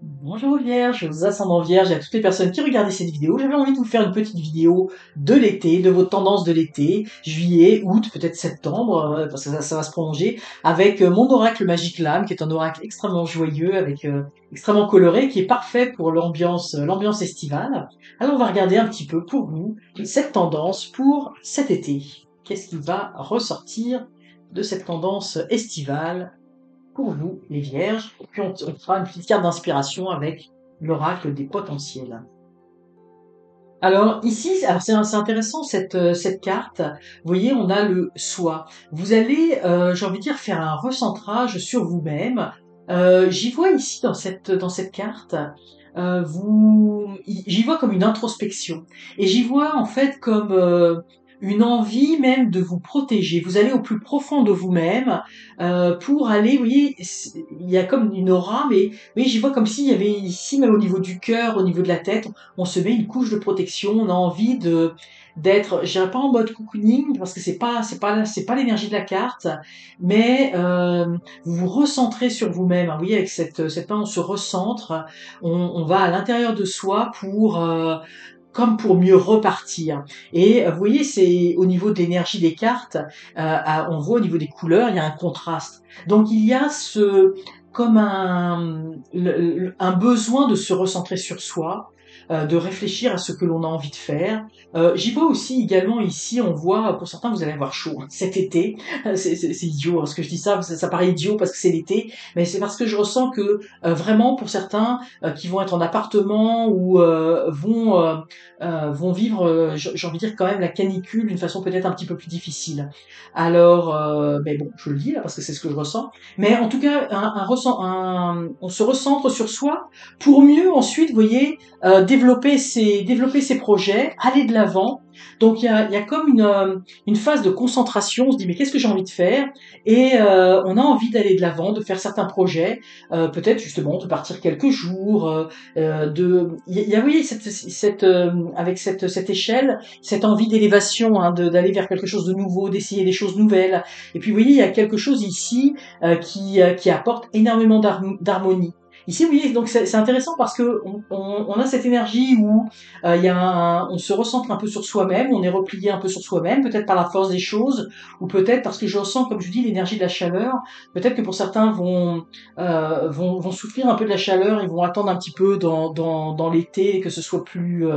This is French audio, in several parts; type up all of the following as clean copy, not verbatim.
Bonjour Vierge, aux ascendants Vierge et à toutes les personnes qui regardaient cette vidéo. J'avais envie de vous faire une petite vidéo de l'été, de vos tendances de l'été, juillet, août, peut-être septembre, parce que ça va se prolonger, avec mon oracle Magique Lame, qui est un oracle extrêmement joyeux, avec extrêmement coloré, qui est parfait pour l'ambiance estivale. Alors on va regarder un petit peu pour vous cette tendance pour cet été. Qu'est-ce qui va ressortir de cette tendance estivale pour vous, les vierges, et puis on fera une petite carte d'inspiration avec l'oracle des potentiels. Alors ici, alors c'est intéressant cette carte. Vous voyez, on a le soi. Vous allez, j'ai envie de dire, faire un recentrage sur vous-même. J'y vois ici dans cette carte, j'y vois comme une introspection et j'y vois en fait comme une envie même de vous protéger. Vous allez au plus profond de vous-même pour aller, vous voyez, il y a comme une aura, mais oui, j'y vois comme s'il y avait ici, même au niveau du cœur, au niveau de la tête, on se met une couche de protection. On a envie d'être, je dirais pas en mode cocooning parce que c'est pas l'énergie de la carte, mais vous vous recentrez sur vous-même. Hein, vous voyez, avec cette main, on se recentre, on va à l'intérieur de soi comme pour mieux repartir. Et vous voyez, c'est au niveau de l'énergie des cartes, on voit au niveau des couleurs, il y a un contraste. Donc il y a comme un besoin de se recentrer sur soi, de réfléchir à ce que l'on a envie de faire. J'y vois aussi également ici, on voit, pour certains, vous allez avoir chaud hein, cet été. C'est idiot, hein, ce que je dis ça paraît idiot parce que c'est l'été, mais c'est parce que je ressens que vraiment pour certains qui vont être en appartement ou vont vivre, j'ai envie de dire quand même la canicule d'une façon peut-être un petit peu plus difficile. Alors, mais bon, je le dis là parce que c'est ce que je ressens. Mais en tout cas, on se recentre sur soi pour mieux ensuite, vous voyez, développer ses projets, aller de l'avant. Donc il y a comme une phase de concentration. On se dit mais qu'est-ce que j'ai envie de faire? Et on a envie d'aller de l'avant, de faire certains projets, peut-être justement de partir quelques jours, il y a oui avec cette échelle, cette envie d'élévation, hein, d'aller vers quelque chose de nouveau, d'essayer des choses nouvelles. Et puis vous voyez, il y a quelque chose ici qui apporte énormément d'harmonie. Ici, vous voyez, donc c'est intéressant parce que on a cette énergie où on se recentre un peu sur soi-même, on est replié un peu sur soi-même, peut-être par la force des choses, ou peut-être parce que je ressens, comme je dis, l'énergie de la chaleur. Peut-être que pour certains vont souffrir un peu de la chaleur, ils vont attendre un petit peu dans l'été que ce soit plus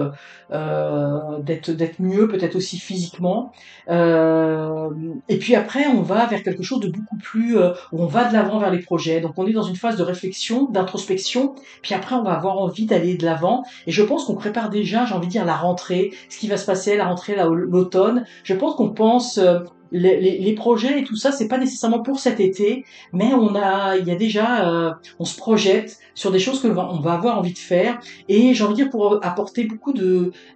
d'être mieux, peut-être aussi physiquement. Euh, et puis après, on va vers quelque chose de beaucoup plus où on va de l'avant vers les projets. Donc on est dans une phase de réflexion, d'introspection. Puis après, on va avoir envie d'aller de l'avant. Et je pense qu'on prépare déjà, j'ai envie de dire, la rentrée, ce qui va se passer, la rentrée, l'automne. Je pense qu'on pense les projets et tout ça, c'est pas nécessairement pour cet été, mais il y a déjà, on se projette sur des choses on va avoir envie de faire, et j'ai envie de dire pour apporter beaucoup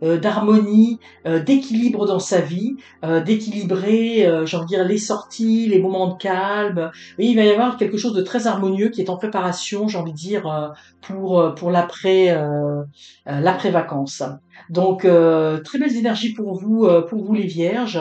d'harmonie, d'équilibre dans sa vie, d'équilibrer, j'ai envie de dire les sorties, les moments de calme. Oui, il va y avoir quelque chose de très harmonieux qui est en préparation, j'ai envie de dire, pour l'après vacances. Donc très belles énergies pour vous les vierges.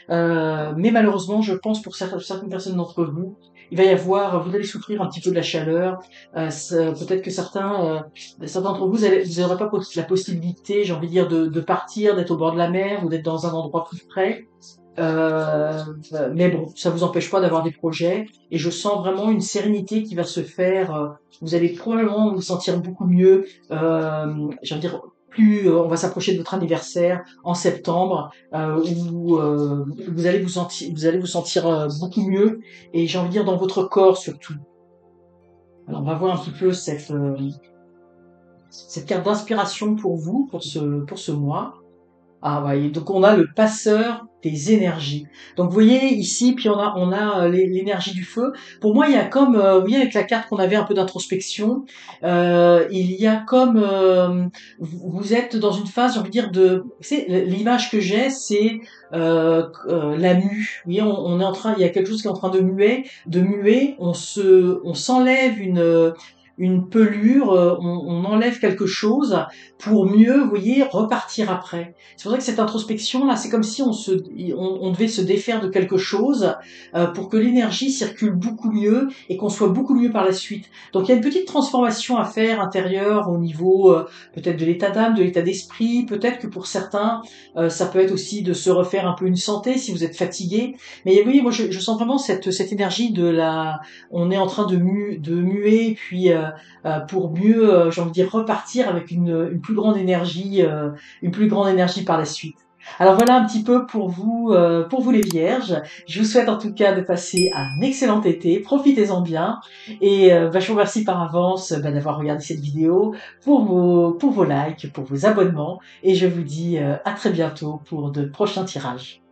Mais malheureusement, je pense pour certaines personnes d'entre vous, il va y avoir, vous allez souffrir un petit peu de la chaleur. Peut-être que certains d'entre vous, vous n'aurez pas la possibilité, j'ai envie de dire, de partir, d'être au bord de la mer ou d'être dans un endroit plus frais. Mais bon, ça vous empêche pas d'avoir des projets. Et je sens vraiment une sérénité qui va se faire. Vous allez probablement vous sentir beaucoup mieux. J'ai envie de dire, plus on va s'approcher de votre anniversaire en septembre, où vous allez vous sentir beaucoup mieux. Et j'ai envie de dire dans votre corps surtout. Alors on va voir un petit peu cette carte d'inspiration pour vous pour ce mois. Ah ouais, donc on a le passeur des énergies. Donc vous voyez ici, puis on a l'énergie du feu. Pour moi, il y a comme, vous voyez avec la carte qu'on avait un peu d'introspection, il y a comme, vous êtes dans une phase, j'ai envie de dire, l'image que j'ai, c'est la mue. Vous voyez, il y a quelque chose qui est en train de muer, on s'enlève une pelure, on enlève quelque chose pour mieux, vous voyez, repartir après. C'est pour ça que cette introspection là, c'est comme si on devait se défaire de quelque chose pour que l'énergie circule beaucoup mieux et qu'on soit beaucoup mieux par la suite. Donc il y a une petite transformation à faire intérieure au niveau peut-être de l'état d'âme, de l'état d'esprit. Peut-être que pour certains, ça peut être aussi de se refaire un peu une santé si vous êtes fatigué. Mais oui, moi je sens vraiment cette énergie de la, on est en train de muer, puis pour mieux, j'ai envie de dire, repartir avec une une plus grande énergie par la suite. Alors voilà un petit peu pour vous les vierges. Je vous souhaite en tout cas de passer un excellent été. Profitez-en bien. Et je vous remercie par avance d'avoir regardé cette vidéo, pour vos likes, pour vos abonnements. Et je vous dis à très bientôt pour de prochains tirages.